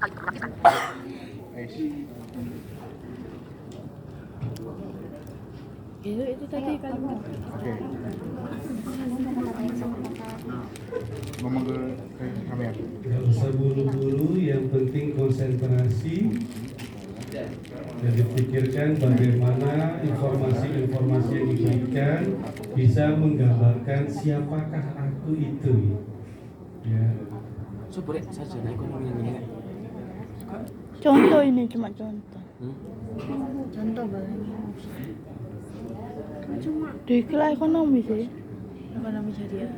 Itu tadi kalimat. Oke. Ngomong ke kamera. Gak usah buru-buru, yang penting konsentrasi dan dipikirkan bagaimana informasi-informasi yang diberikan bisa menggambarkan siapakah aku itu. Ya. Subrek saja ekonomi yang ini. Contoh ini cuma contoh. Contoh boleh. Cuma Dikira ekonomi sih. ekonomi syariah.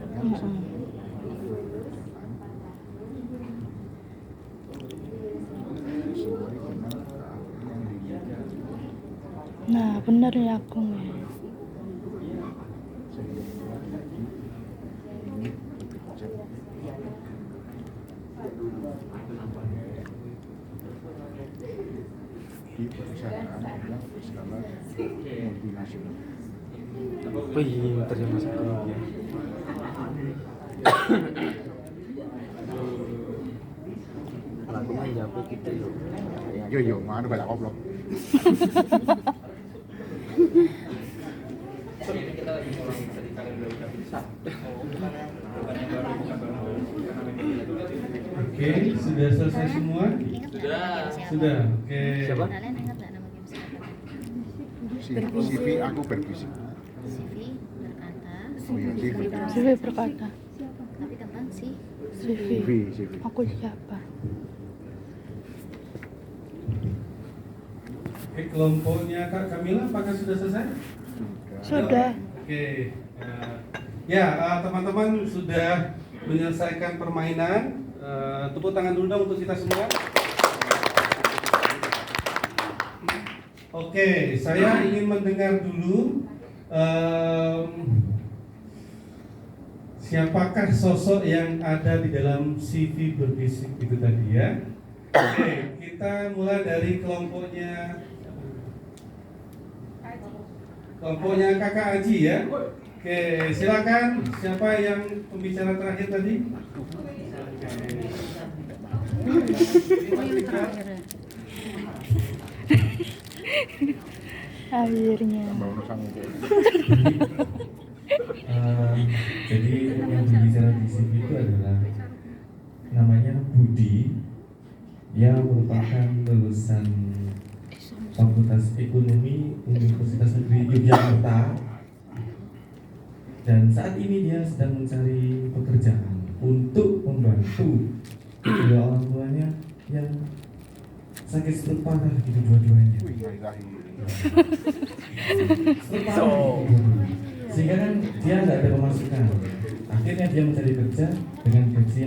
Nah, bener ya aku nih. Di perusahaan yang berskala multinasional. Wih, terjemah ekonomi ya. Lagu mah jawab gitu loh. Yo, mana banyak goblok. Oke, sudah selesai semua? Sudah. Oke. Siapa? Kalian ingat nggak nama game siapa? CV aku bervisi. CV berkata. Oh iya, CV. CV berkata. Tapi tentang si CV. CV. Aku siapa? Oke, kelompoknya Kak Kamila apakah sudah selesai? Sudah. Oke. Teman-teman sudah menyelesaikan permainan. Tepuk tangan dulu dong untuk kita semua. Oke, saya ingin mendengar dulu siapakah sosok yang ada di dalam CV berbisik itu tadi ya. Oke, kita mulai dari kelompoknya Kakak Aji ya. Oke, silakan. Siapa yang pembicara terakhir tadi? Akhirnya. Jadi yang berbicara di sini itu adalah namanya Budi. Dia merupakan lulusan Fakultas Ekonomi Universitas Negeri Yogyakarta. Dan saat ini dia sedang mencari pekerjaan untuk membantu kedua orang tuanya yang sakit stroke parah gitu dua-duanya. Sehingga kan dia nggak ada pemasukan. Akhirnya dia mencari kerja dengan gaji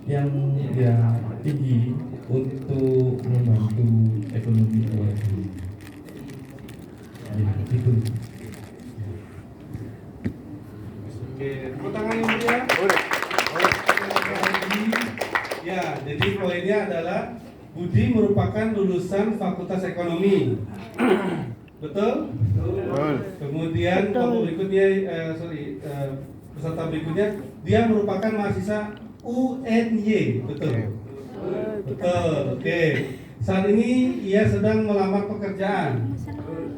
yang ya tinggi untuk membantu ekonomi keluarga. Ya, itu. Oke, tepuk tangan yang mulia. Ya, jadi poinnya adalah Budi merupakan lulusan Fakultas Ekonomi. Betul? Betul. Kemudian kelompok berikutnya, peserta berikutnya, dia merupakan mahasiswa UNY. Betul? Betul. Oke. Saat ini ia sedang melamar pekerjaan.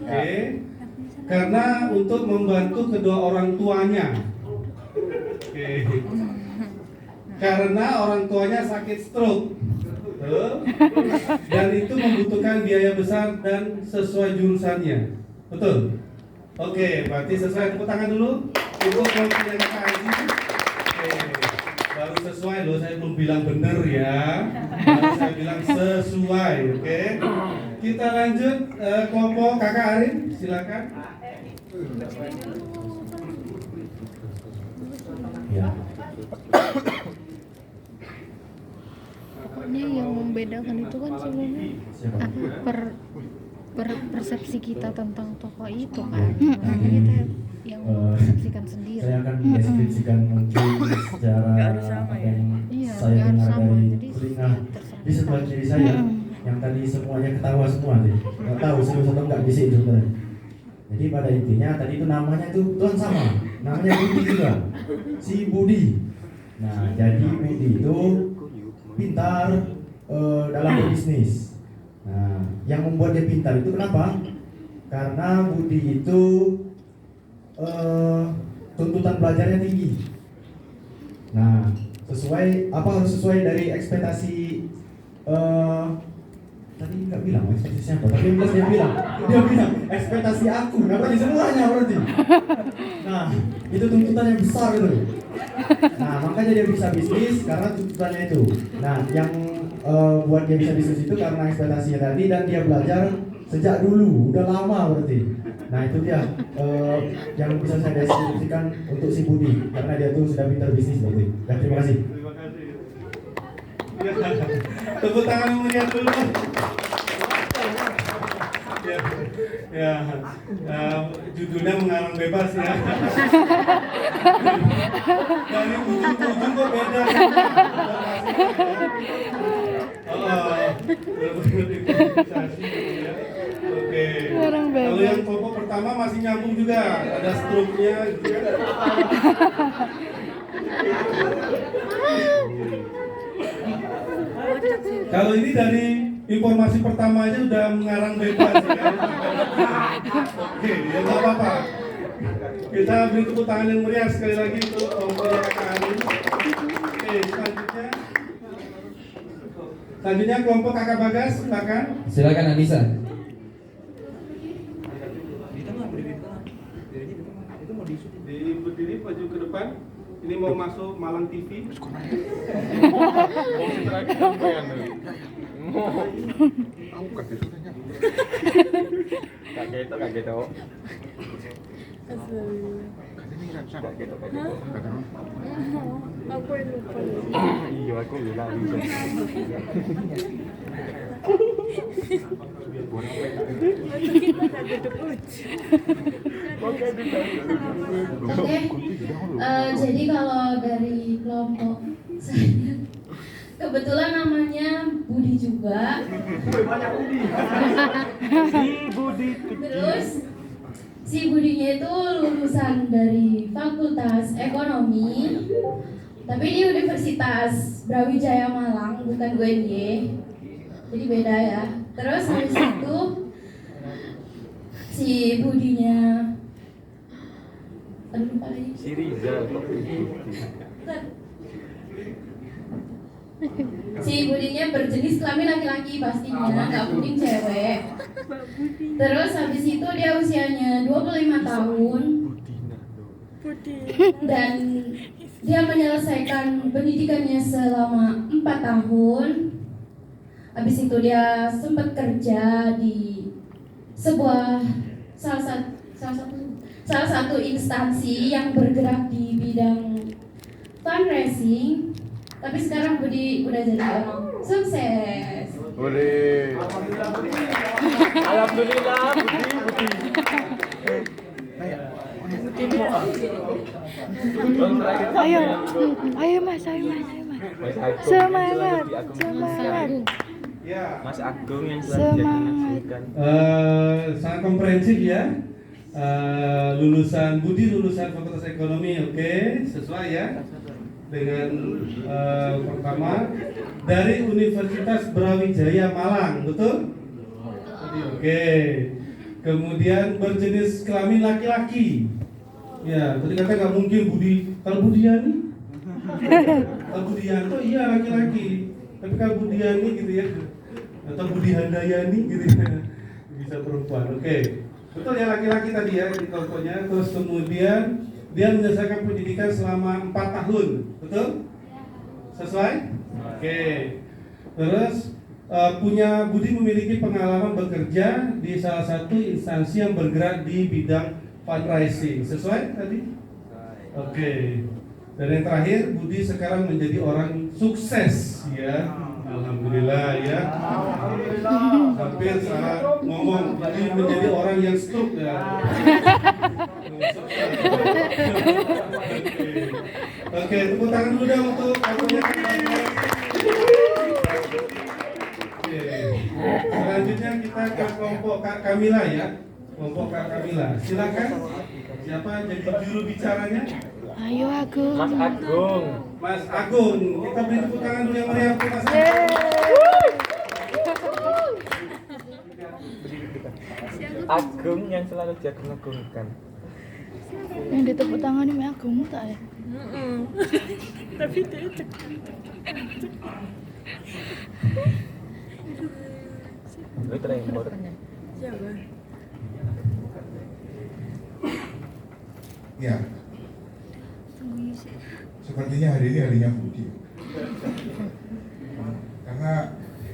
Oke. Karena untuk membantu kedua orang tuanya. Oke. Karena orang tuanya sakit stroke. Betul? Dan itu membutuhkan biaya besar dan sesuai jurusannya. Betul? Oke, berarti sesuai. Tepuk tangan dulu untuk kelompoknya Kakak Aji. Oke, baru sesuai loh, saya belum bilang bener ya. Baru saya bilang sesuai, oke. Kita lanjut kelompok Kakak Arin, silakan. Ya. pokoknya yang membedakan itu kan sebenarnya apa persepsi kita tentang tokoh itu kan. Makanya kita yang mempersepsikan sendiri. Saya akan mendeskripsikan mungkin secara apa yang Iya, saya nggak harus dengar sama. dari Jadi telinga terserah di sebelah kiri saya yang tadi semuanya ketawa semua deh. Nggak tahu serius atau nggak di sini sebenarnya. Jadi pada intinya tadi itu namanya tuh Tuhan sama, namanya Budi juga, si Budi. Nah jadi Budi itu pintar, dalam berbisnis. Nah, yang membuat dia pintar itu kenapa? Karena Budi itu tuntutan belajarnya tinggi. Nah, harus sesuai dari ekspektasi tadi nggak bilang ekspektasinya apa, tapi yang jelas dia bilang ekspektasi aku, kenapa di semuanya berarti. Nah, itu tuntutan yang besar gitu. Nah, makanya dia bisa bisnis karena tuntutannya itu. Nah, yang buat dia bisa bisnis itu karena ekspektasinya tadi, dan dia belajar sejak dulu, udah lama berarti. Nah, itu dia yang bisa saya deskripsikan untuk si Budi, karena dia tuh sudah pintar bisnis berarti. Ya, terima kasih. Terima kasih. Ya, tepuk tangan yang meriah dulu. Judulnya mengarang bebas ya. Dari ujung ke ujung kok beda. Oke. Mengarang bebas. Kalau yang kelompok pertama masih nyambung juga, ada stroke-nya gitu ya. Kalau ini dari informasi pertama aja udah mengarang bebas ya. Oke, ya nggak apa-apa. Kita beri tepuk tangan yang meriah sekali lagi untuk kelompoknya Kakak Ani. Oke, selanjutnya kelompok Kakak Bagas, silakan. Silakan Anissa. Berdiri maju ke depan. Ini mau masuk Malang TV. Aku kaget sudahnya. Kaget. Katanya ini Ransan. Katanya. Aku yang lupa. Iya, aku bilang. Oke, jadi kalau dari kelompok saya, kebetulan namanya Budi juga. Terus si Budinya itu lulusan dari Fakultas Ekonomi, tapi di Universitas Brawijaya Malang, bukan UNY. Jadi beda ya. Terus habis itu si Budinya, aduh lupa lagi. Si Rizal. Si Budinya berjenis kelamin laki-laki pastinya, nggak mungkin cewek. Terus habis itu dia usianya 25 tahun dan dia menyelesaikan pendidikannya selama 4 tahun. Habis itu dia sempat kerja di sebuah salah satu instansi yang bergerak di bidang fundraising. Tapi sekarang Budi udah jadi orang sukses. Boleh. Alhamdulillah, Budi. Ayo mas. Semangat. Ya. Mas Agung yang Semangat. Sangat komprehensif ya. Budi lulusan Fakultas Ekonomi, oke, sesuai ya dengan pertama dari Universitas Brawijaya Malang, betul? Oke. Kemudian berjenis kelamin laki-laki. Ya, tadi kata nggak mungkin kalau Budiani, kalau Budianto iya laki-laki, tapi kalau Budiani gitu ya, atau Budi Handayani gitu ya, bisa perempuan. Oke. Betul ya, laki-laki tadi ya di kelompoknya. Terus kemudian dia menyelesaikan pendidikan selama 4 tahun, betul? Sesuai? Oke. Terus Budi memiliki pengalaman bekerja di salah satu instansi yang bergerak di bidang fundraising, sesuai tadi? Oke. Dan yang terakhir, Budi sekarang menjadi orang sukses ya. Alhamdulillah ya. Hampir salah ngomong, Budi menjadi orang yang stroke ya. Oke, tepuk tangan dulu dong untuk kelompoknya. Oke. Selanjutnya kita ke kelompok Kak Kamila ya. Kelompok Kak Kamila. Silakan. Siapa jadi juru bicaranya? Ayo Agung. Mas Agung. Mas Agung. Kita beri tepuk tangan dulu yang meriah untuk Mas Agung. Agung yang selalu diagung-agungkan. Yang ditepuk tangan ini Agung tak ya? Tapi dia Lu tremor. siapa? Ya. Sepertinya hari ini harinya Budi. Karena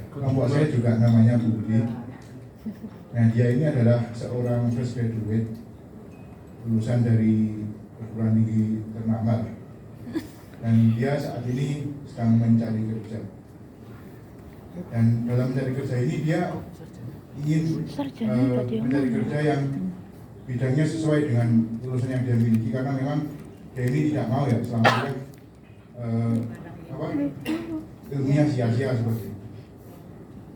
kelompok saya juga namanya Budi. Nah, dia ini adalah seorang fresh graduate lulusan dari perguruan tinggi ternama. Dan dia saat ini sedang mencari kerja. Dan dalam mencari kerja ini dia ingin mencari kerja yang bidangnya sesuai dengan lulusan yang dia miliki, karena memang dia ini tidak mau ya selama dia ilmiah sia-sia seperti itu.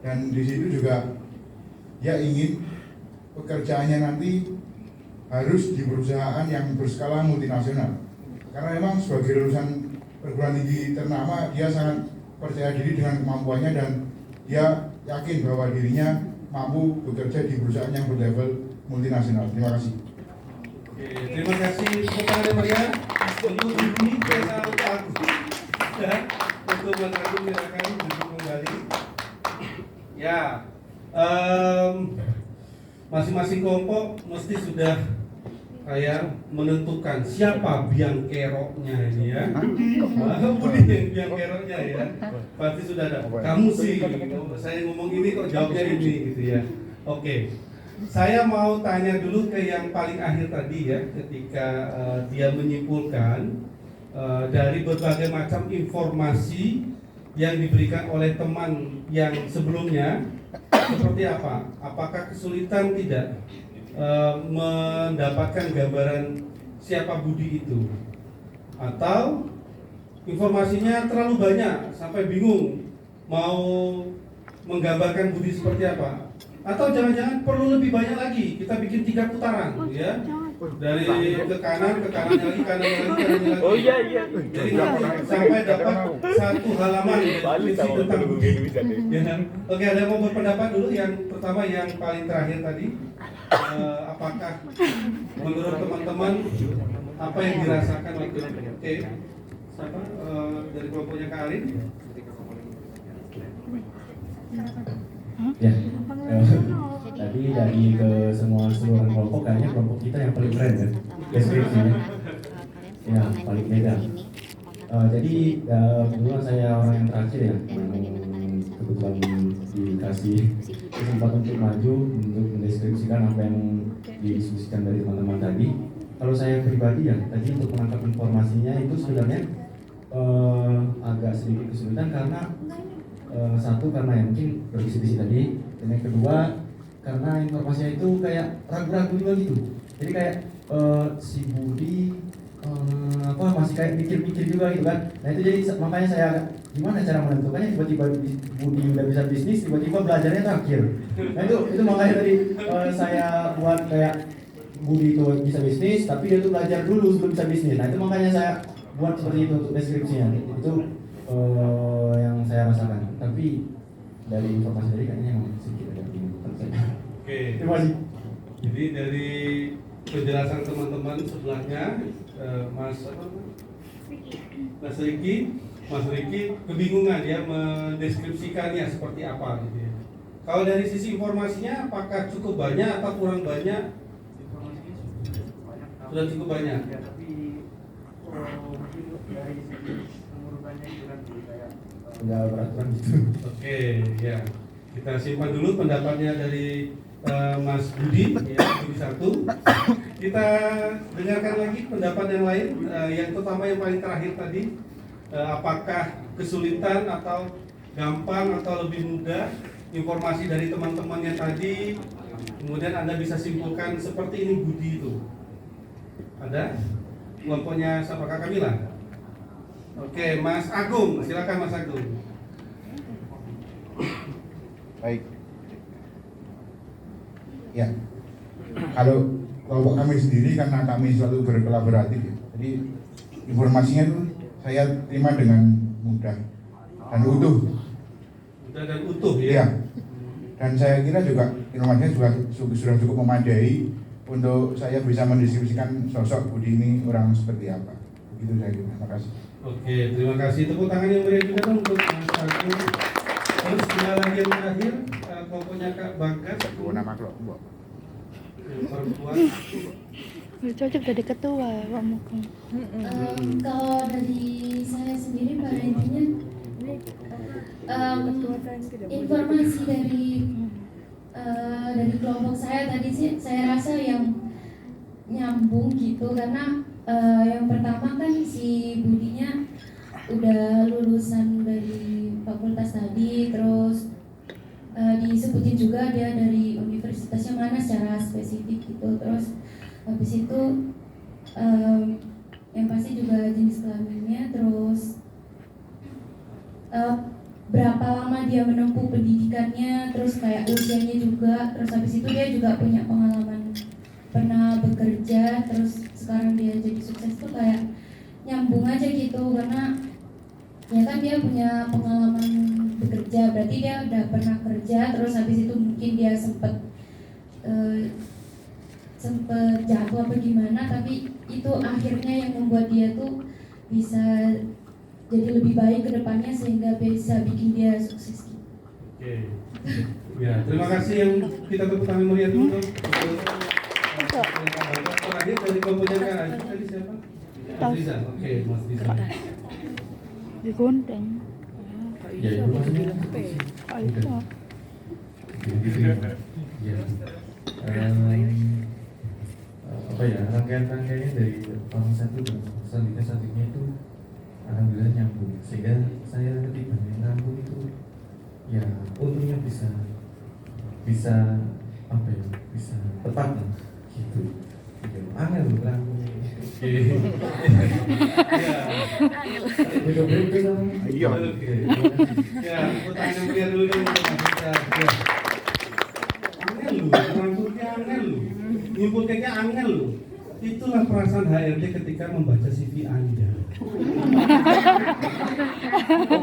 Dan di situ juga dia ingin pekerjaannya nanti harus di perusahaan yang berskala multinasional, karena memang sebagai lulusan perguruan tinggi ternama dia sangat percaya diri dengan kemampuannya dan dia yakin bahwa dirinya mampu bekerja di perusahaan yang berlevel multinasional. Terima kasih. Oke, terima kasih kepada Maria untuk ini kita Agus dan untuk Mas Agung silakan duduk kembali. Ya, masing-masing kelompok mesti sudah kayak menentukan siapa biang keroknya ini ya. Budi yang biang keroknya ya. Pasti sudah ada. Kamu sih, saya ngomong ini kok jawabnya ini gitu ya. Oke. Saya mau tanya dulu ke yang paling akhir tadi ya, ketika dia menyimpulkan dari berbagai macam informasi yang diberikan oleh teman yang sebelumnya, seperti apa? Apakah kesulitan tidak mendapatkan gambaran siapa Budi itu? Atau informasinya terlalu banyak sampai bingung mau menggambarkan Budi seperti apa? Atau jangan-jangan perlu lebih banyak lagi, kita bikin 3 putaran ya, dari ke kanan lagi, kanan lagi. Oh iya. Jadi sampai dapat 1 halaman deskripsi tentang Budi ya. Oke, ada yang mau berpendapat dulu? Yang pertama, yang paling terakhir tadi, apakah menurut teman-teman apa yang dirasakan waktu itu? Oke, siapa dari kelompoknya Kak Arin? Ya, tadi dari keseluruhan kelompok kayaknya kelompok kita yang paling keren kan deskripsinya, ya paling beda. Jadi kebetulan saya orang yang terakhir ya, yang kebetulan dikasih kesempatan untuk maju untuk mendeskripsikan apa yang didiskusikan dari teman-teman tadi. Kalau saya pribadi ya, tadi untuk menangkap informasinya itu sebenarnya agak sedikit kesulitan karena satu karena yang mungkin berbisik-bisik tadi, dan yang kedua karena informasinya itu kayak ragu-ragu juga gitu. Jadi kayak si Budi masih kayak mikir-mikir juga gitu kan. Nah itu jadi makanya saya gimana cara menentukannya, tiba-tiba Budi udah bisa bisnis, tiba-tiba belajarnya terakhir. Nah itu makanya tadi saya buat kayak Budi itu bisa bisnis, tapi dia tuh belajar dulu sebelum bisa bisnis. Nah itu makanya saya buat seperti itu untuk deskripsinya. Itu yang saya rasakan. Tapi dari informasi tadi kayaknya yang sedikit ada bingung. Oke. Terima kasih. Jadi dari penjelasan teman-teman sebelahnya, Mas Riki kebingungan ya mendeskripsikannya seperti apa gitu ya. Kalau dari sisi informasinya apakah cukup banyak atau kurang banyak? Sudah cukup banyak. Ya, tapi mungkin dari segi pengurutannya itu nanti kayak Enggak peraturan gitu. Oke, ya. Kita simpan dulu pendapatnya dari Mas Budi, ya, Budi 1. Kita dengarkan lagi pendapat yang lain, yang terutama yang paling terakhir tadi. Apakah kesulitan atau gampang atau lebih mudah informasi dari teman-temannya tadi, kemudian Anda bisa simpulkan seperti ini Budi itu. Ada? Kelompoknya siapa, Kak Kamila? Oke, Mas Agung, silakan Mas Agung. Baik. Ya. Kalau kelompok kami sendiri karena kami selalu berkolaboratif ya. Jadi informasinya itu saya terima dengan mudah dan utuh. Mudah dan utuh ya. Iya. Dan saya kira juga informasinya juga sudah cukup memadai untuk saya bisa mendeskripsikan sosok Budi ini orang seperti apa. Begitu saya kira. Terima kasih. Oke, terima kasih. Tepuk tangan yang meriah juga dong untuk Mas Agus. Terus tinggal lagi yang terakhir, kelompoknya Kak Bagas. Nama kelompok. Yang perempuan. Cocok jadi ketua, Pak Mukung. Kalau dari saya sendiri pada intinya informasi dari kelompok saya tadi sih saya rasa yang nyambung gitu karena yang pertama kan si Budinya udah lulusan dari fakultas tadi, terus disebutin juga dia dari universitasnya mana secara spesifik gitu, terus habis itu yang pasti juga jenis kelaminnya, terus berapa lama dia menempuh pendidikannya, terus kayak usianya juga, terus habis itu dia juga punya pengalaman pernah bekerja, terus sekarang dia jadi sukses tuh kayak nyambung aja gitu karena ya kan dia punya pengalaman bekerja, berarti dia udah pernah kerja, terus habis itu mungkin dia sempet jatuh apa gimana, tapi itu akhirnya yang membuat dia tuh bisa jadi lebih baik ke depannya sehingga bisa bikin dia sukses. Oke. Ya, terima kasih yang kita tepuk tangan meriah dulu. Terakhir dari kelompoknya Kak Aji, tadi siapa? Mas Riza. Oke, Mas Riza. Digondeng. Ya, itu maksudnya. Itu. Gitu ya. Ya. Apa ya, rangkaian-rangkaiannya dari orang satu ke selanjutnya itu alhamdulillah nyambung, sehingga saya ketika nyambung itu ya untungnya bisa apa ya, bisa tepat lah gitu. Angel loh rangkung. Iya. Ya, pertanyaan meriah dulu dong. Angel lu, rangkulnya angel lu, nyimpulkannya angel lu. Itulah perasaan HRD ketika membaca CV Anda.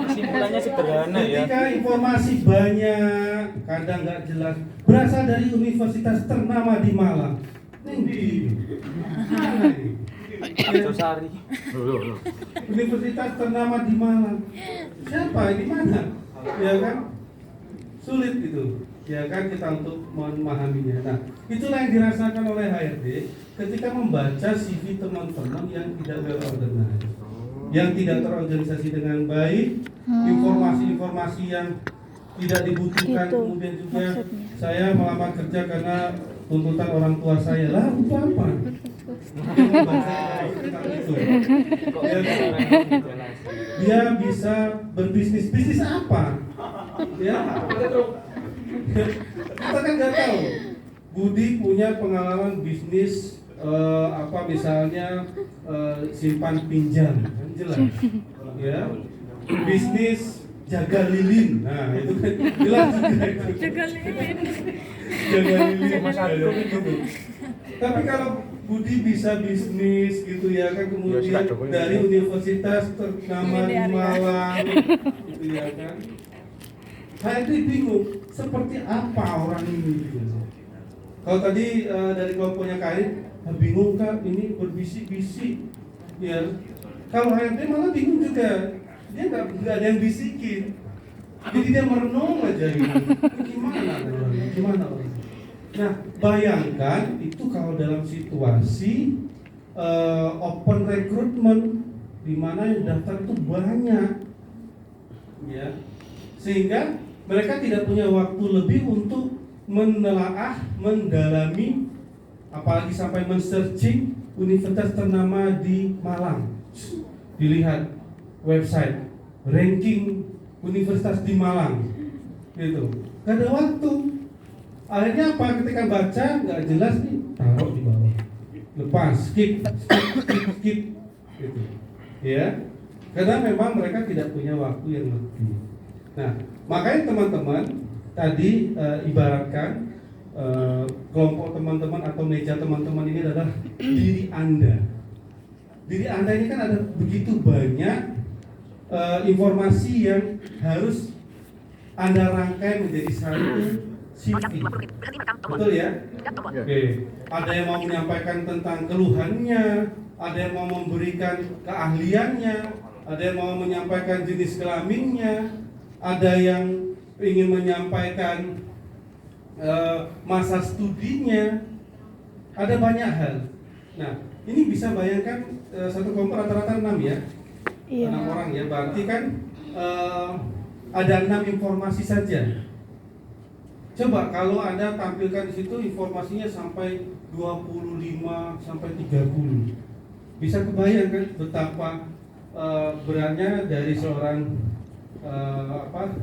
Kesimpulannya sederhana ya. Ketika informasi banyak, kadang nggak jelas, berasal dari universitas ternama di Malang. Sari. Universitas ternama di Malang. Siapa? Di mana? Ya kan? Sulit gitu. Ya kan kita untuk memahaminya. Nah, itulah yang dirasakan oleh HRD ketika membaca CV teman-teman yang tidak well organized, yang tidak terorganisasi dengan baik, informasi-informasi yang tidak dibutuhkan, Gitu, kemudian juga maksudnya. saya melamar kerja karena tuntutan orang tua saya. Lah, itu apa? Dia membaca tentang itu. Dia bisa berbisnis. Bisnis apa? Ya, kita kan nggak tahu. Budi punya pengalaman bisnis apa misalnya simpan pinjam, kan jelas. Ya, bisnis jaga lilin. Nah, itu kan jelas juga itu. Jaga lilin. Gitu. Tapi kalau Budi bisa bisnis gitu ya kan, kemudian dari universitas ternama di Malang gitu ya kan. Saya tuh bingung seperti apa orang ini gitu. Kalau tadi dari kelompoknya Karin bingung kan ini berbisik-bisik ya. Kalau HRD malah bingung juga, dia nggak ada yang bisikin, jadi dia merenung aja gitu. Gimana orang? Nah, bayangkan itu kalau dalam situasi open recruitment di mana yang daftar itu banyak, ya, sehingga mereka tidak punya waktu lebih untuk menelaah, mendalami, apalagi sampai men-searching universitas ternama di Malang. Dilihat website ranking universitas di Malang, gitu. Gak ada waktu. Akhirnya apa? Ketika baca nggak jelas nih, taruh di bawah, lepas, skip, gitu. Ya, karena memang mereka tidak punya waktu yang lebih. Nah, makanya teman-teman tadi ibaratkan kelompok teman-teman atau meja teman-teman ini adalah diri Anda. Diri Anda ini kan ada begitu banyak informasi yang harus Anda rangkai menjadi satu CV. Betul ya? Oke. Ada yang mau menyampaikan tentang keluhannya, ada yang mau memberikan keahliannya, ada yang mau menyampaikan jenis kelaminnya, ada yang ingin menyampaikan masa studinya, ada banyak hal. Nah, ini bisa bayangkan satu kelompok rata-rata 6 ya, Iya. 6 orang ya, berarti kan ada 6 informasi saja. Coba kalau Anda tampilkan di situ informasinya sampai 25 sampai 30. Bisa kebayang kan betapa beratnya dari seorang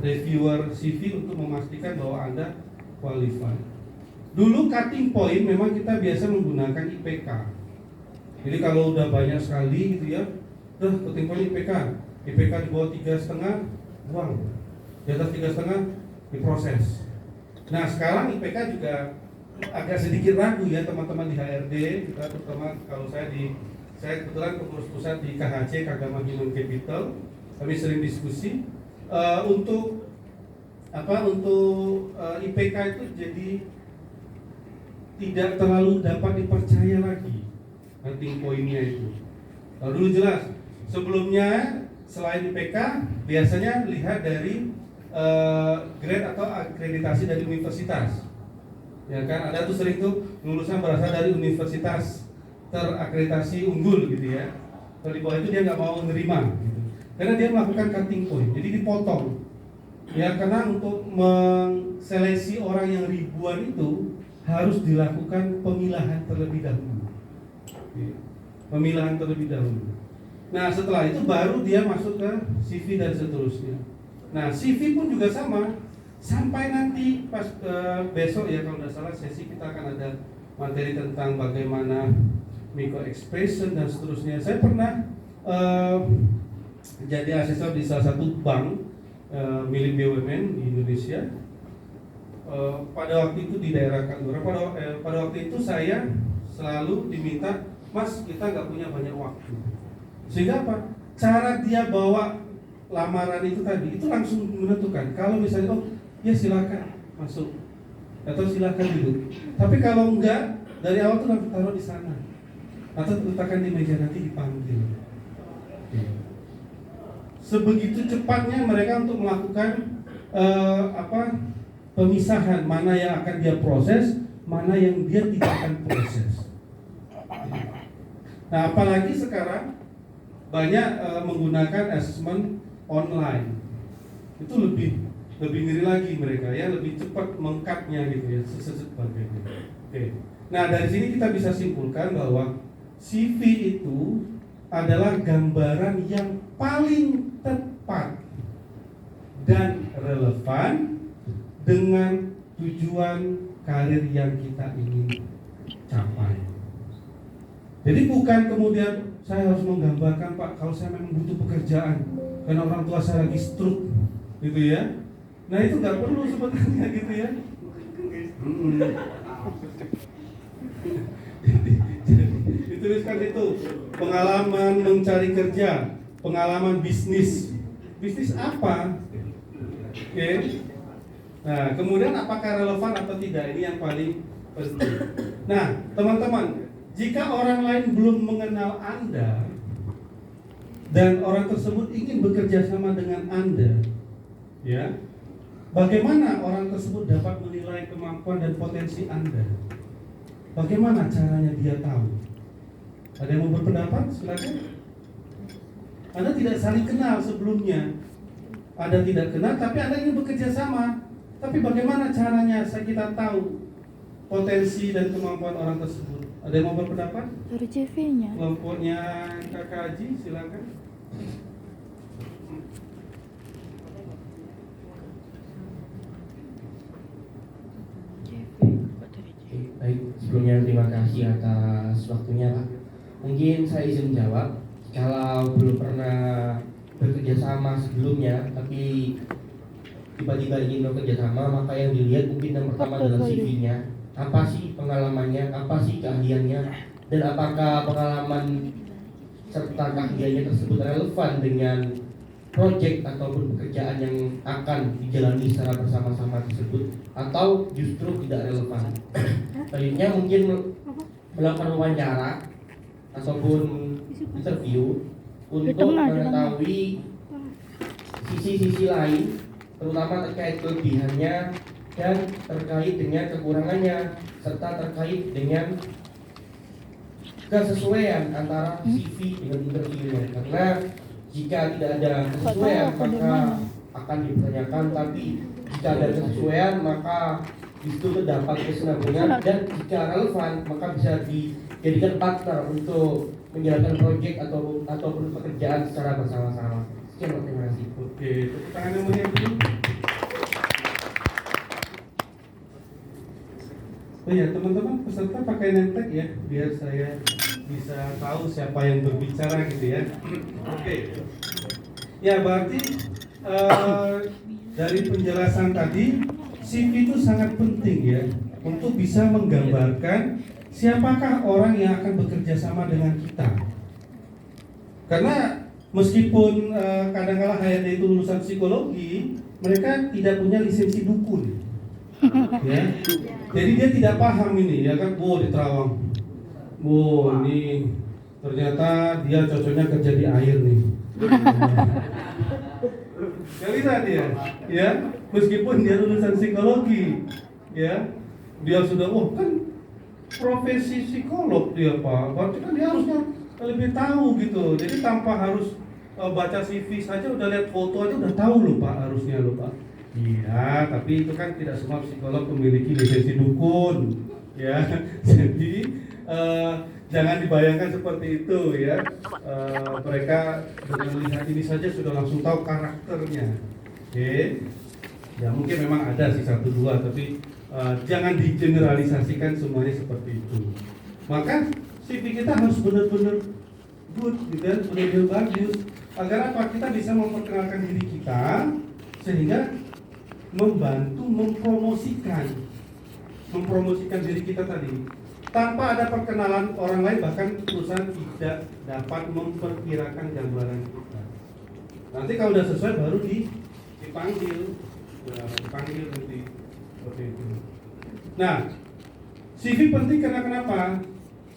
reviewer CV untuk memastikan bahwa Anda qualified. Dulu cutting point memang kita biasa menggunakan IPK. Jadi kalau udah banyak sekali gitu ya, cutting point IPK di bawah 3,5 buang, di atas 3,5 diproses. Nah sekarang IPK juga agak sedikit ragu ya teman-teman di HRD, kita terutama kalau saya kebetulan pengurus pusat di KHC Kagama Human Capital, kami sering diskusi untuk IPK itu jadi tidak terlalu dapat dipercaya lagi cutting point-nya itu. Kalau dulu jelas, sebelumnya selain IPK biasanya lihat dari grade atau akreditasi dari universitas. Ya kan, ada tuh sering tuh lulusan berasal dari universitas terakreditasi unggul gitu ya. Kalau di bawah itu dia nggak mau menerima gitu. Karena dia melakukan cutting point, jadi dipotong. Ya karena untuk menseleksi orang yang ribuan itu harus dilakukan pemilahan terlebih dahulu. Pemilahan terlebih dahulu. Nah setelah itu baru dia masuk ke CV dan seterusnya. Nah CV pun juga sama. Sampai nanti pas besok ya kalau tidak salah sesi kita akan ada materi tentang bagaimana micro expression dan seterusnya. Saya pernah jadi asesor di salah satu bank milik BUMN di Indonesia. Pada waktu itu di daerah Kandura. Pada waktu itu saya selalu diminta, Mas kita nggak punya banyak waktu. Sehingga apa? Cara dia bawa lamaran itu tadi itu langsung menentukan. Kalau misalnya ya silakan masuk atau silakan duduk. Tapi kalau enggak dari awal tuh langsung taruh di sana atau letakkan di meja nanti dipanggil. Sebegitu cepatnya mereka untuk melakukan pemisahan mana yang akan dia proses, mana yang dia tidak akan proses. Nah, apalagi sekarang banyak menggunakan assessment online. Itu lebih ngeri lagi mereka ya, lebih cepat mengkatnya gitu ya, sebagainya. Oke. Nah, dari sini kita bisa simpulkan bahwa CV itu adalah gambaran yang paling tepat dan relevan dengan tujuan karir yang kita ingin capai. Jadi bukan kemudian saya harus menggambarkan Pak, kalau saya memang butuh pekerjaan karena orang tua saya lagi stroke gitu ya. Nah itu nggak perlu sebenarnya gitu ya. Dituliskan itu pengalaman mencari kerja, pengalaman bisnis apa? Oke. Nah kemudian apakah relevan atau tidak, ini yang paling penting. Nah teman-teman, jika orang lain belum mengenal Anda dan orang tersebut ingin bekerja sama dengan Anda, ya, bagaimana orang tersebut dapat menilai kemampuan dan potensi Anda? Bagaimana caranya dia tahu? Ada yang mau berpendapat? Silakan. Anda tidak saling kenal sebelumnya. Anda tidak kenal, tapi Anda ingin bekerja sama. Tapi bagaimana caranya kita tahu potensi dan kemampuan orang tersebut? Ada yang mau berpendapat? Dari CV-nya. Kelompoknya Kakak Haji, silakan. Baik, sebelumnya terima kasih atas waktunya Pak. Mungkin saya izin jawab. Kalau belum pernah bekerja sama sebelumnya, tapi tiba-tiba ingin bekerja sama, maka yang dilihat mungkin yang pertama adalah CV-nya. Apa sih pengalamannya, apa sih keahliannya, dan apakah pengalaman serta keahliannya tersebut relevan dengan proyek ataupun pekerjaan yang akan dijalani secara bersama-sama tersebut, atau justru tidak relevan. Selanjutnya mungkin melakukan wawancara ataupun interview untuk mengetahui sisi-sisi lain, terutama terkait kelebihannya dan terkait dengan kekurangannya, serta terkait dengan kesesuaian antara CV dengan interviewnya. Karena jika tidak ada kesesuaian maka akan dipertanyakan, tapi jika ada kesesuaian maka itu terdapat kesinambungan, dan jika relevan maka bisa dijadikan partner untuk menjalankan proyek ataupun pekerjaan secara bersama-sama. Sekian, terima kasih. Oke, tepuk tangan yang meriah dulu. Oh ya, teman-teman peserta pakai name tag ya, biar saya bisa tahu siapa yang berbicara gitu ya. Oke. Ya, berarti dari penjelasan tadi, CV itu sangat penting ya untuk bisa menggambarkan siapakah orang yang akan bekerja sama dengan kita. Karena meskipun kadang-kala HRD itu lulusan psikologi, mereka tidak punya lisensi dukun. Ya. Jadi dia tidak paham ini ya kan, di Terawang. Ini ternyata dia cocoknya kerja di air nih. Gak bisa dia, ya. Meskipun dia lulusan psikologi, ya, dia sudah, kan profesi psikolog dia Pak. Berarti kan dia harusnya lebih tahu gitu. Jadi tanpa harus baca CV saja, udah lihat foto aja udah tahu loh Pak, harusnya loh Pak. Iya, tapi itu kan tidak semua psikolog memiliki lisensi dukun, ya. Jadi jangan dibayangkan seperti itu ya. Mereka dengan melihat ini saja sudah langsung tahu karakternya. Oke. Ya mungkin memang ada sih 1-2, tapi jangan digeneralisasikan semuanya seperti itu. Maka CV kita harus benar-benar good, gitu kan, benar-benar bagus. Agar apa? Kita bisa memperkenalkan diri kita sehingga membantu mempromosikan diri kita tadi. Tanpa ada perkenalan orang lain, bahkan perusahaan tidak dapat memperkirakan gambaran kita. Nanti kalau sudah sesuai baru dipanggil nanti seperti itu. Nah, CV penting karena kenapa?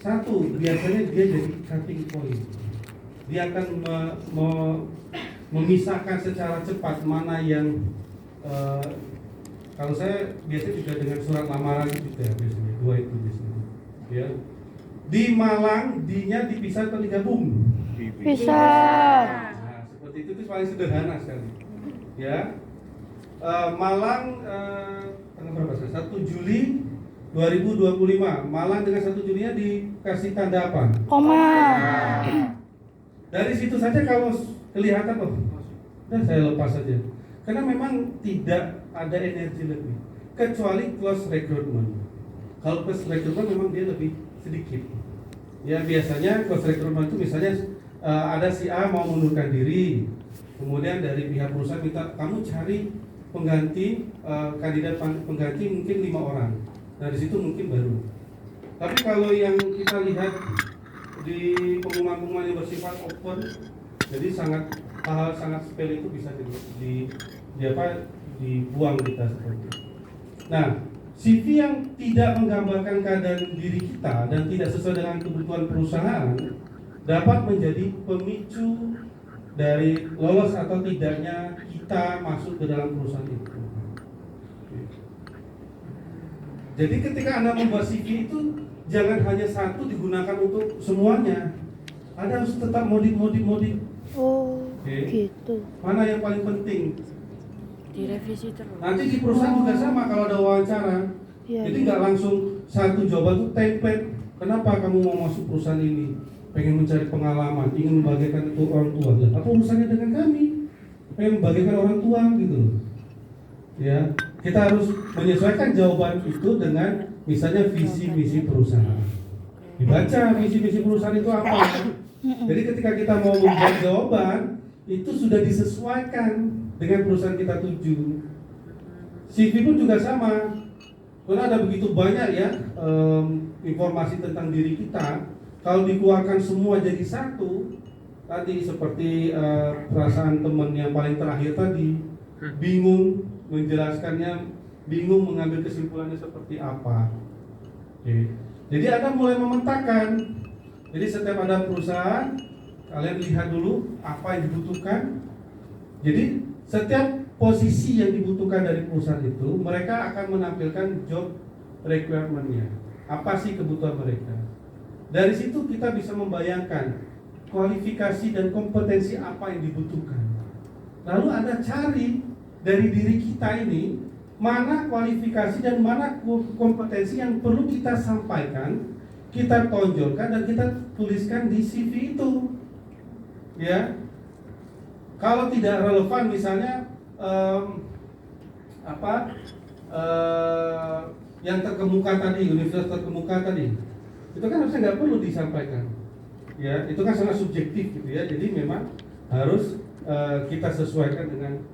Satu, biasanya dia jadi cutting point. Dia akan memisahkan secara cepat mana yang kalau saya biasanya juga dengan surat lamaran gitu ya, biasanya 2 itu biasanya. Ya. Di Malang, D-nya dipisah atau digabung? Pisah. Nah, seperti itu paling sederhana sekali. Ya. Malang tanggal berapa? 1 Juli 2025. Malang dengan 1 Julinya dikasih tanda apa? Koma. Dari situ saja kalau kelihatan, udah saya lepas saja. Karena memang tidak ada energi lebih, kecuali close recruitment. Kalau close recruitment memang dia lebih sedikit. Ya biasanya close recruitment itu misalnya ada si A mau mengundurkan diri, kemudian dari pihak perusahaan minta kamu cari pengganti, kandidat pengganti mungkin 5 orang. Nah di situ mungkin baru. Tapi kalau yang kita lihat di pengumuman-pengumuman yang bersifat open, jadi hal sangat sepele itu bisa dibuang kita seperti itu. Nah, CV yang tidak menggambarkan keadaan diri kita dan tidak sesuai dengan kebutuhan perusahaan dapat menjadi pemicu dari lolos atau tidaknya kita masuk ke dalam perusahaan itu. Jadi ketika Anda membuat CV itu jangan hanya satu digunakan untuk semuanya. Anda harus tetap modif. Oh, gitu. Mana yang paling penting? Direvisi terus. Nanti di perusahaan juga sama kalau ada wawancara. Iya, Jadi iya. nggak langsung satu jawaban itu template. Kenapa kamu mau masuk perusahaan ini? Pengen mencari pengalaman, ingin membagikan itu orang tua. Apa urusannya dengan kami? Pengen membagikan orang tua gitu. Ya, kita harus menyesuaikan jawaban itu dengan misalnya visi misi perusahaan. Dibaca visi misi perusahaan itu apa? Jadi ketika kita mau membuat jawaban itu sudah disesuaikan dengan perusahaan kita tuju. CV pun juga sama. Karena ada begitu banyak ya informasi tentang diri kita. Kalau dikeluarkan semua jadi satu, tadi seperti perasaan teman yang paling terakhir tadi, bingung menjelaskannya, bingung mengambil kesimpulannya seperti apa. Oke. Jadi Anda mulai memetakan. Jadi setiap ada perusahaan, kalian lihat dulu apa yang dibutuhkan. Jadi setiap posisi yang dibutuhkan dari perusahaan itu, mereka akan menampilkan job requirement-nya. Apa sih kebutuhan mereka? Dari situ kita bisa membayangkan kualifikasi dan kompetensi apa yang dibutuhkan. Lalu Anda cari dari diri kita ini mana kualifikasi dan mana kompetensi yang perlu kita sampaikan, kita tonjolkan dan kita tuliskan di CV itu. Ya. Kalau tidak relevan misalnya yang terkemuka tadi, universitas terkemuka tadi, itu kan harusnya nggak perlu disampaikan. Ya, itu kan sangat subjektif gitu ya. Jadi memang harus kita sesuaikan dengan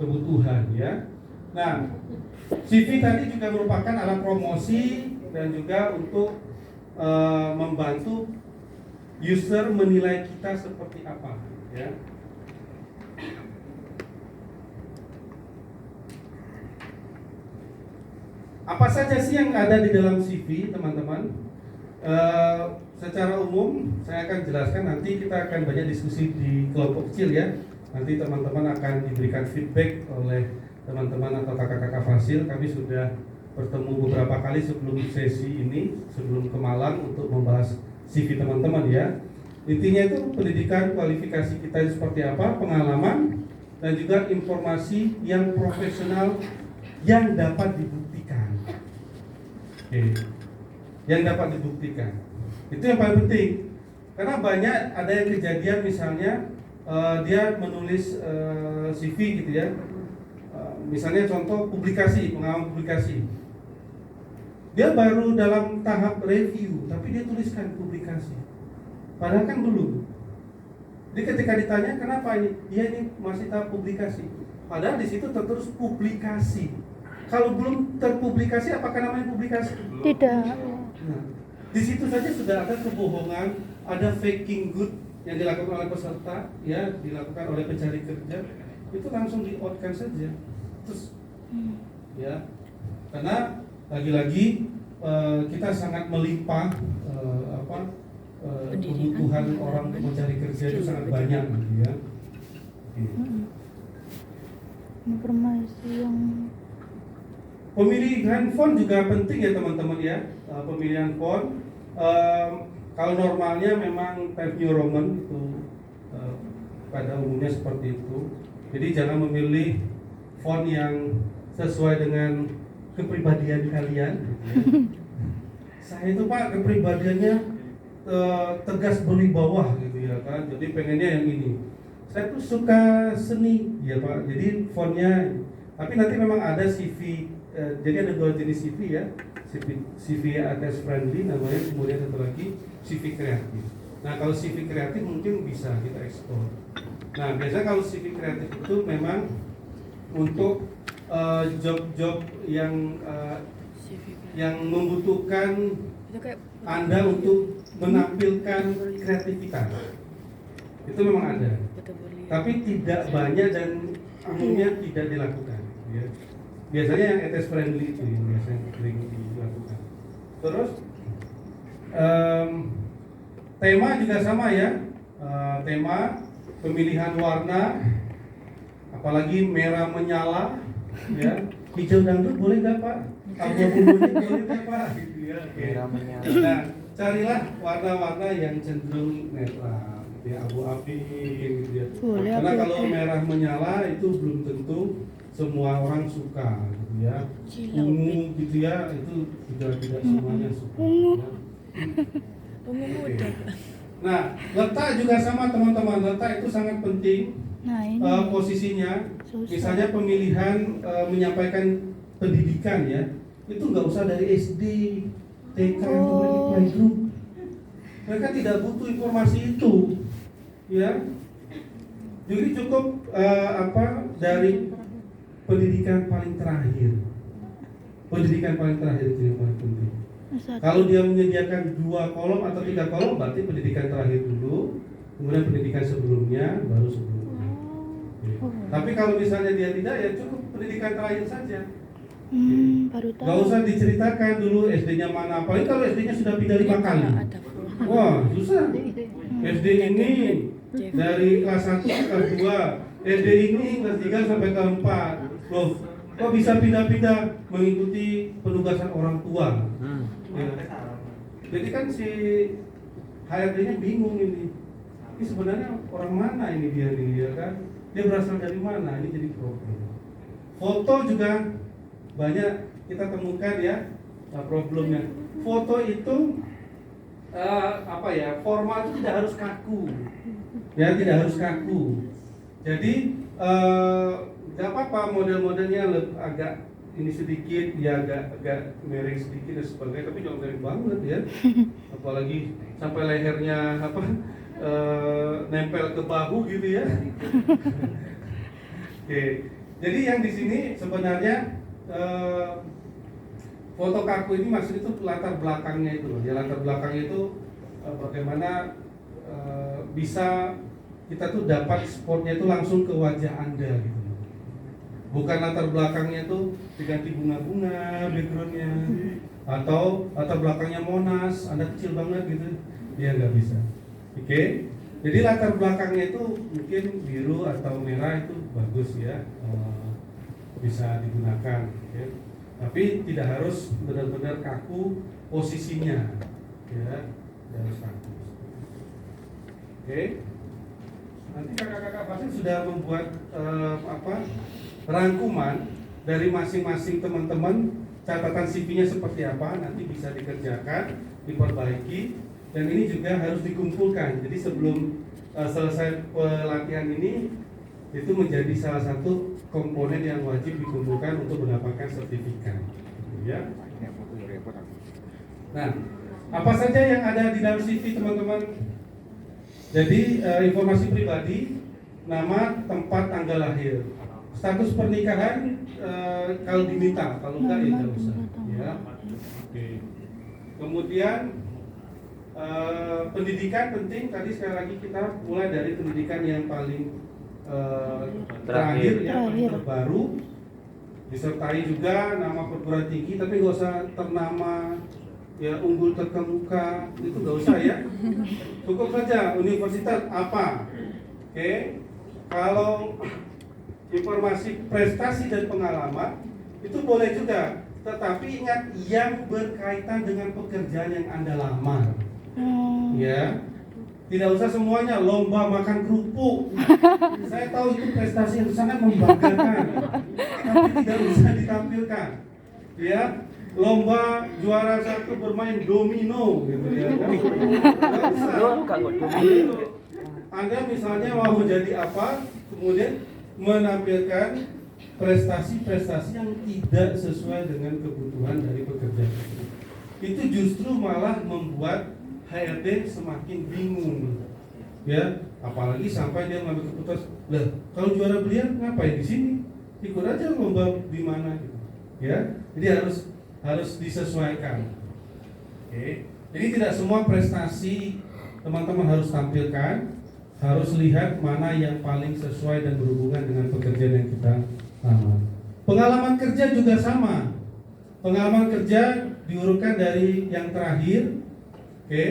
kebutuhan ya. Nah, CV tadi juga merupakan alat promosi dan juga untuk membantu user menilai kita seperti apa ya. Apa saja sih yang ada di dalam CV, teman-teman? Secara umum saya akan jelaskan, nanti kita akan banyak diskusi di kelompok kecil ya. Nanti teman-teman akan diberikan feedback oleh teman-teman atau kakak-kakak Fasil. Kami sudah bertemu beberapa kali sebelum sesi ini, sebelum ke Malang untuk membahas CV teman-teman ya. Intinya itu pendidikan, kualifikasi kita itu seperti apa, pengalaman, dan juga informasi yang profesional yang dapat dibuktikan. Oke. Yang dapat dibuktikan. Itu yang paling penting. Karena banyak ada yang kejadian misalnya dia menulis CV gitu ya. Misalnya contoh publikasi, pengalaman publikasi. Dia baru dalam tahap review, tapi dia tuliskan publikasi. Padahal kan belum. Jadi ketika ditanya kenapa ini, dia ini masih tahap publikasi. Padahal di situ tertulis publikasi. Kalau belum terpublikasi, apakah namanya publikasi? Tidak. Nah, di situ saja sudah ada kebohongan, ada faking good yang dilakukan oleh peserta, ya, dilakukan oleh pencari kerja, itu langsung di-outkan saja. Terus, ya, karena lagi-lagi kita sangat melimpah kebutuhan orang untuk mencari kerja itu sangat banyak, gitu ya. Informasi yang Pemilihan font juga penting ya teman-teman ya. Pemilihan font kalau normalnya memang Times New Roman itu pada umumnya seperti itu. Jadi jangan memilih font yang sesuai dengan kepribadian kalian. Saya itu Pak kepribadiannya tegas berwibawa gitu ya kan. Jadi pengennya yang ini. Saya tuh suka seni ya Pak. Jadi fontnya. Tapi nanti memang ada CV. Jadi ada dua jenis CV ya, CV artist friendly namanya, kemudian satu lagi CV kreatif. Nah kalau CV kreatif mungkin bisa kita ekspor. Nah biasanya kalau CV kreatif itu memang untuk job-job yang membutuhkan Anda untuk menampilkan kreativitas. Itu memang ada, tapi tidak banyak dan umumnya tidak dilakukan. Ya. Biasanya yang ETS friendly itu yang biasanya sering dilakukan. Terus tema juga sama ya, tema pemilihan warna, apalagi merah menyala, ya, hijau dangdut boleh nggak Pak? Abu-abu boleh nggak Pak? Gitu ya. Merah menyala. Nah, carilah warna-warna yang cenderung netral, ya, abu-abu gitu ya. Karena kalau merah menyala itu belum tentu semua orang suka gitu ya. Ungu gitu ya, itu juga tidak semuanya suka. Ungu muda. Nah, letak juga sama teman-teman. Letak itu sangat penting. Nah, ini posisinya. susah. Misalnya pemilihan menyampaikan pendidikan ya, itu nggak usah dari SD, TK atau playgroup. Mereka tidak butuh informasi itu, ya. Jadi cukup dari pendidikan paling terakhir. Pendidikan paling terakhir itu yang paling penting. Kalau dia menyediakan 2 kolom atau 3 kolom, berarti pendidikan terakhir dulu. kemudian pendidikan sebelumnya, baru sebelumnya. Tapi kalau misalnya dia tidak, ya cukup pendidikan terakhir saja. Baru tahu. Gak usah diceritakan dulu SD-nya mana, apalagi kalau SD-nya sudah pindah 5 kali. Wah, susah. SD ini dari kelas 1 ke kelas 2, SD ini kelas 3 sampai ke 4. Loh, kok bisa pindah-pindah mengikuti penugasan orang tua? Ya. Jadi kan si HRD-nya bingung ini. Ini sebenarnya orang mana ini dia nih, ya kan? Dia berasal dari mana? Ini jadi problem. Foto juga banyak kita temukan ya problemnya. Foto itu formal itu tidak harus kaku, ya tidak harus kaku. Jadi nggak apa-apa modelnya agak ini sedikit, ya agak miring sedikit dan sebagainya, tapi jangan miring banget ya. Apalagi sampai lehernya nempel ke bahu gitu ya. Oke, jadi yang di sini sebenarnya foto kaku ini maksud itu latar belakangnya itu loh. Ya latar belakangnya itu bagaimana bisa kita tuh dapat spotnya itu langsung ke wajah Anda gitu. Bukan latar belakangnya tuh diganti bunga-bunga backgroundnya, atau latar belakangnya Monas, Anda kecil banget gitu. Ya nggak bisa. Oke. Jadi latar belakangnya itu mungkin biru atau merah itu bagus ya, bisa digunakan. Okay. Tapi tidak harus benar-benar kaku posisinya, ya, tidak harus kaku. Oke. Nanti kakak-kakak pasti sudah membuat rangkuman dari masing-masing teman-teman, catatan CV-nya seperti apa, nanti bisa dikerjakan, diperbaiki, dan ini juga harus dikumpulkan. Jadi sebelum selesai pelatihan ini, itu menjadi salah satu komponen yang wajib dikumpulkan untuk mendapatkan sertifikat. Ya. Nah, apa saja yang ada di dalam CV teman-teman? Jadi informasi pribadi, nama, tempat, tanggal lahir. Status pernikahan kalau diminta, kalau enggak ya tidak usah. Ya. Oke. Kemudian pendidikan penting. Tadi sekali lagi kita mulai dari pendidikan yang paling terakhir ya, terbaru. Disertai juga nama perguruan tinggi, tapi nggak usah ternama ya unggul terkemuka, itu nggak usah ya. Cukup saja universitas apa. Oke. Kalau informasi prestasi dan pengalaman itu boleh juga, tetapi ingat yang berkaitan dengan pekerjaan yang Anda lamar. Ya, tidak usah semuanya lomba makan kerupuk. Saya tahu itu prestasi yang sangat membanggakan, tapi tidak usah ditampilkan. Ya, lomba juara 1 bermain domino, gitu ya. Tidak usah. Anda misalnya mau jadi apa, kemudian menampilkan prestasi-prestasi yang tidak sesuai dengan kebutuhan dari pekerjaan itu justru malah membuat HRD semakin bingung, ya, apalagi sampai dia mengambil keputusan, lah kalau juara beliau ngapain di sini, ikut aja lomba di mana, ya, jadi harus disesuaikan. Oke. Jadi tidak semua prestasi teman-teman harus tampilkan. Harus lihat mana yang paling sesuai dan berhubungan dengan pekerjaan yang kita lamar. Pengalaman kerja juga sama. Pengalaman kerja diurutkan dari yang terakhir, oke?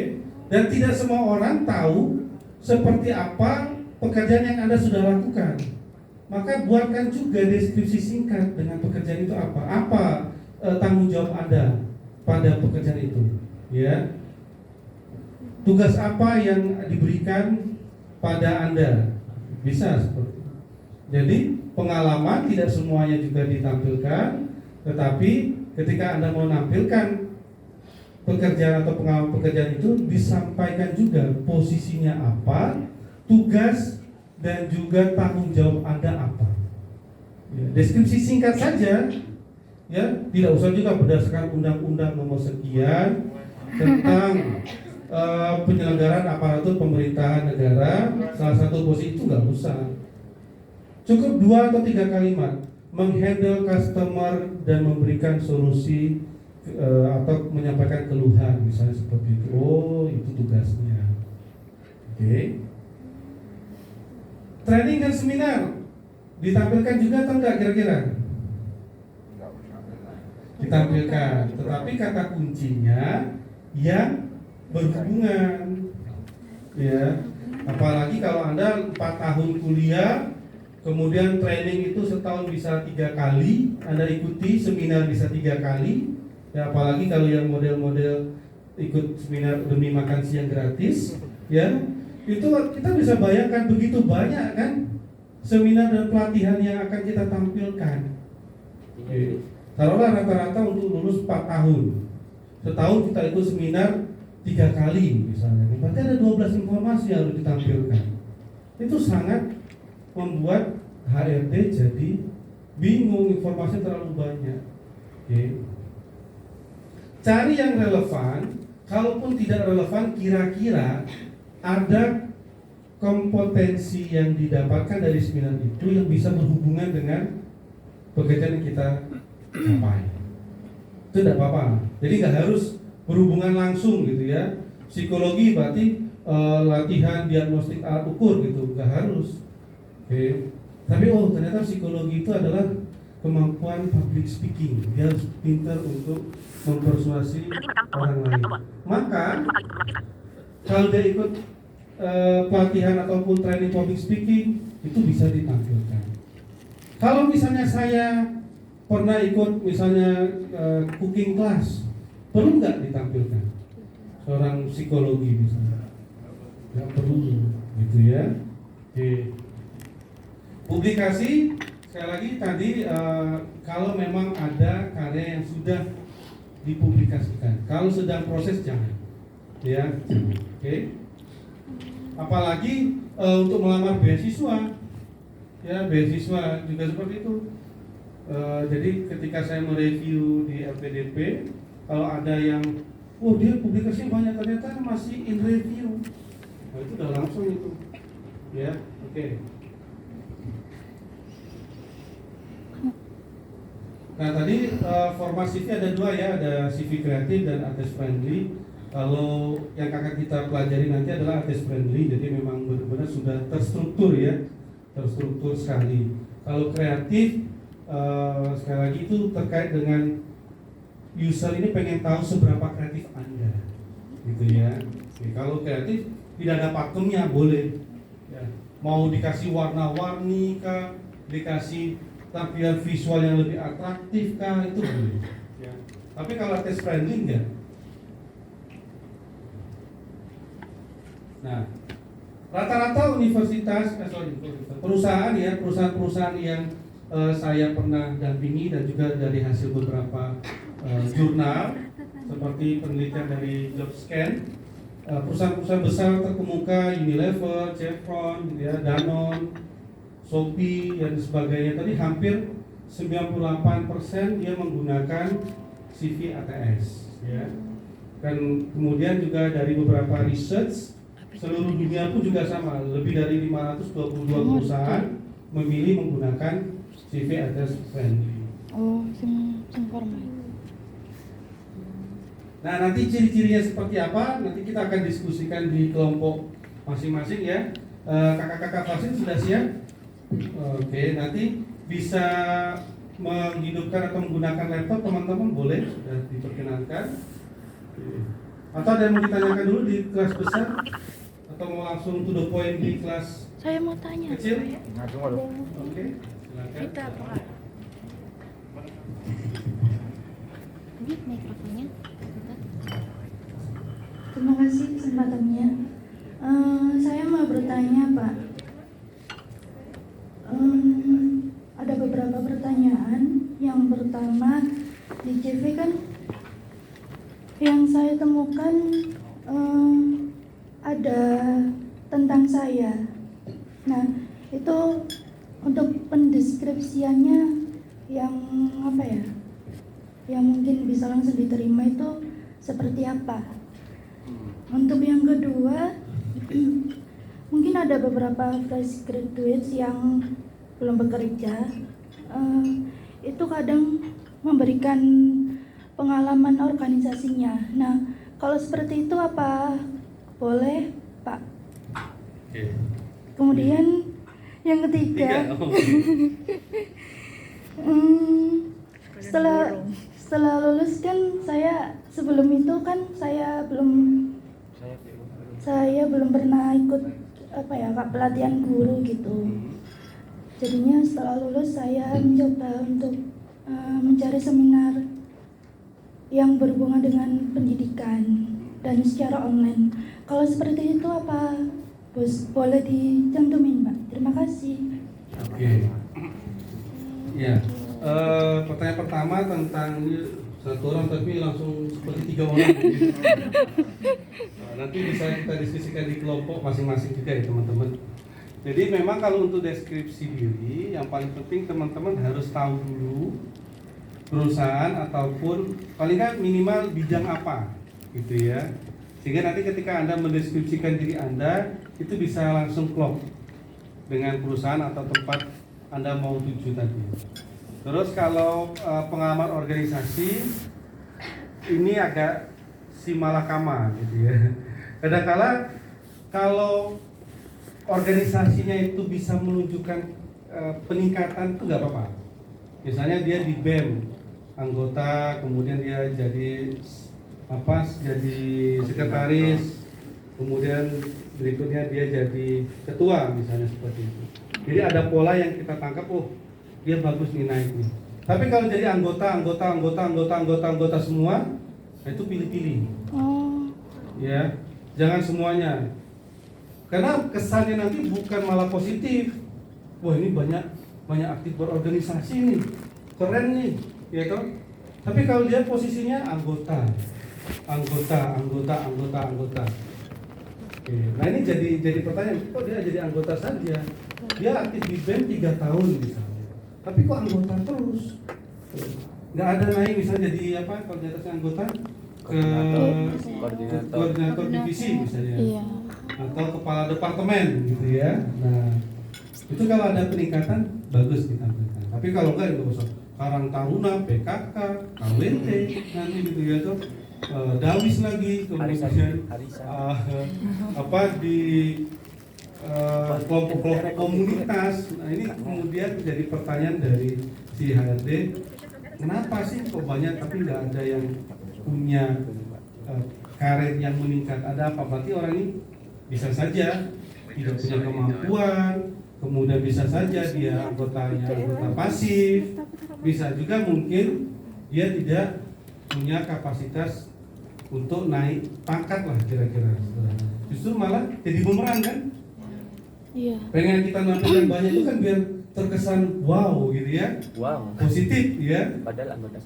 Dan tidak semua orang tahu seperti apa pekerjaan yang Anda sudah lakukan. Maka buatkan juga deskripsi singkat dengan pekerjaan itu apa. Apa tanggung jawab Anda pada pekerjaan itu, ya? Tugas apa yang diberikan pada Anda, bisa seperti itu. Jadi pengalaman tidak semuanya juga ditampilkan, tetapi ketika Anda mau menampilkan pekerjaan atau pengalaman pekerjaan itu, disampaikan juga posisinya apa, tugas dan juga tanggung jawab Anda apa. Ya, deskripsi singkat saja, ya, tidak usah juga berdasarkan undang-undang nomor sekian tentang penyelenggaraan aparatur pemerintahan negara, salah satu posisi itu nggak usah. Cukup 2 atau 3 kalimat, menghandle customer dan memberikan solusi atau menyampaikan keluhan, misalnya seperti itu. Oh, itu tugasnya. Oke. Training dan seminar ditampilkan juga atau enggak kira-kira? Ditampilkan, tetapi kata kuncinya yang berhubungan, ya. Apalagi kalau Anda 4 tahun kuliah, kemudian training itu setahun bisa 3 kali, Anda ikuti seminar bisa 3 kali, ya. Apalagi kalau yang model-model ikut seminar demi makan siang gratis, ya. Itu kita bisa bayangkan begitu banyak kan seminar dan pelatihan yang akan kita tampilkan. Oke. Taruhlah rata-rata untuk lulus 4 tahun. Setahun kita ikut seminar 3 kali misalnya. Berarti ada 12 informasi yang harus ditampilkan. Itu sangat membuat HRD jadi bingung, informasi terlalu banyak. Oke. Cari yang relevan. Kalaupun tidak relevan, kira-kira ada kompetensi yang didapatkan dari seminar itu yang bisa berhubungan dengan pekerjaan yang kita capai. Itu tidak apa-apa. Jadi nggak harus berhubungan langsung gitu ya. Psikologi berarti latihan diagnostik alat ukur gitu, nggak harus. Oke. Tapi ternyata psikologi itu adalah kemampuan public speaking. Dia harus pintar untuk mempersuasi orang lain. Maka kalau dia ikut pelatihan ataupun training public speaking itu bisa ditampilkan. Kalau misalnya saya pernah ikut misalnya cooking class, perlu nggak ditampilkan? Seorang psikologi misalnya, nggak perlu, gitu ya. Oke. Publikasi sekali lagi tadi kalau memang ada karya yang sudah dipublikasikan, kalau sedang proses jangan, ya. Oke. Apalagi untuk melamar beasiswa, ya beasiswa juga seperti itu. Jadi ketika saya mereview di LPDP, kalau ada yang, dia publikasi banyak ternyata masih in review, itu udah langsung itu, ya, oke. Nah tadi format CV ada 2 ya, ada CV kreatif dan artist friendly. Kalau yang akan kita pelajari nanti adalah artist friendly, jadi memang benar-benar sudah terstruktur ya, terstruktur sekali. Kalau kreatif, sekali lagi itu terkait dengan user ini pengen tahu seberapa kreatif Anda, gitu ya. Jadi, kalau kreatif tidak ada pakemnya boleh, ya. Mau dikasih warna-warni kah, dikasih tampilan visual yang lebih atraktif kah, itu boleh. Ya. Tapi kalau artist friendly enggak. Nah, rata-rata perusahaan ya, perusahaan-perusahaan yang saya pernah dampingi dan juga dari hasil beberapa jurnal seperti penelitian dari JobScan, perusahaan-perusahaan besar terkemuka Unilever, Chevron, ya, Danone, Shopee dan sebagainya tadi hampir 98% dia menggunakan CV ATS, ya. Dan kemudian juga dari beberapa research seluruh dunia pun juga sama, lebih dari 522 perusahaan memilih menggunakan CV ATS friendly. Informal. Nah nanti ciri-cirinya seperti apa nanti kita akan diskusikan di kelompok masing-masing ya. Kakak-kakak vaksin sudah siap? Oke, nanti bisa menghidupkan atau menggunakan laptop teman-teman boleh, sudah diperkenankan. Atau ada yang mau ditanyakan dulu di kelas besar? Atau mau langsung to the point di kelas Saya mau tanya. kecil? Oke, silakan. Kita apa? Ini mikrofonnya. Terima kasih kesempatannya. Saya mau bertanya, Pak. Ada beberapa pertanyaan. Yang pertama di CV kan yang saya temukan ada tentang saya. Nah, itu untuk pendeskripsiannya yang apa ya? Yang mungkin bisa langsung diterima itu seperti apa? Untuk yang kedua, mungkin ada beberapa fresh graduates yang belum bekerja, itu kadang memberikan pengalaman organisasinya. Nah, kalau seperti itu apa boleh, Pak? Kemudian Yang ketiga. Oh. Setelah lulus kan sebelum itu kan saya belum pernah ikut pelatihan guru gitu. Jadinya setelah lulus saya mencoba untuk mencari seminar yang berhubungan dengan pendidikan dan secara online. Kalau seperti itu apa boleh dicantumin, Mbak? Terima kasih. Oke. Ya, pertanyaan pertama tentang satu orang tapi langsung seperti 3 orang. Nanti bisa kita diskusikan di kelompok masing-masing juga ya teman-teman. Jadi memang kalau untuk deskripsi diri, yang paling penting teman-teman harus tahu dulu perusahaan ataupun paling nggak minimal bidang apa, gitu ya. Sehingga nanti ketika Anda mendeskripsikan diri Anda, itu bisa langsung klop dengan perusahaan atau tempat Anda mau tuju tadi. Terus kalau pengalaman organisasi, ini agak simalakama gitu ya. Kadang-kala kalau organisasinya itu bisa menunjukkan peningkatan itu nggak apa-apa. Misalnya dia di BEM anggota, kemudian dia jadi sekretaris, kemudian berikutnya dia jadi ketua misalnya seperti itu. Jadi ada pola yang kita tangkap, oh dia bagus nih naik nih. Tapi kalau jadi anggota semua, itu pilih-pilih. Ya, jangan semuanya. Karena kesannya nanti bukan malah positif. Wah ini banyak aktif berorganisasi nih, keren nih, ya toh. Tapi kalau dia posisinya anggota. Oke. Nah ini jadi pertanyaan, kok dia jadi anggota saja? Dia aktif di BEM 3 tahun misalnya, tapi kok anggota terus? Nggak ada naik misalnya jadi apa? Kalau di atasnya anggota koordinator divisi misalnya. Iya. Atau kepala departemen gitu ya. Nah, itu kalau ada peningkatan bagus ditampilkan. Tapi kalau enggak itu usah Karang Taruna, PKK, KWT nanti gitu ya tuh. Dawis lagi kemudian di kelompok-kelompok komunitas. Nah, ini kemudian jadi pertanyaan dari si HRD, kenapa sih kok banyak tapi nggak ada yang punya karir yang meningkat? Ada apa? Berarti orang ini bisa saja tidak punya kemampuan, kemudian bisa saja dia anggota pasif, bisa juga mungkin dia tidak punya kapasitas untuk naik pangkat lah kira-kira. Justru malah jadi bumerang kan? Iya. Pengen kita nampilkan banyak itu kan biar terkesan wow gitu ya, positif ya. Padahal anggota.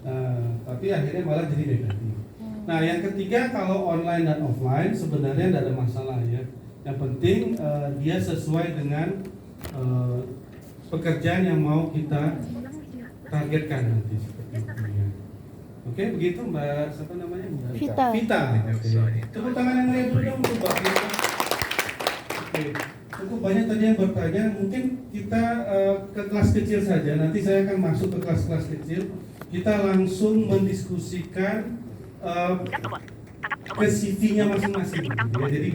Tapi akhirnya malah jadi negatif. Nah yang ketiga, kalau online dan offline sebenarnya tidak ada masalah ya. Yang penting dia sesuai dengan pekerjaan yang mau kita targetkan nanti seperti itu ya. Oke, begitu Mbak, siapa namanya? Vita. Tepuk tangan yang meriah dulu dong untuk Mbak Vita. Oke, cukup banyak tadi yang bertanya. Mungkin kita ke kelas kecil saja. Nanti saya akan masuk ke kelas-kelas kecil. Kita langsung mendiskusikan ke CV-nya masing-masing. Ya, jadi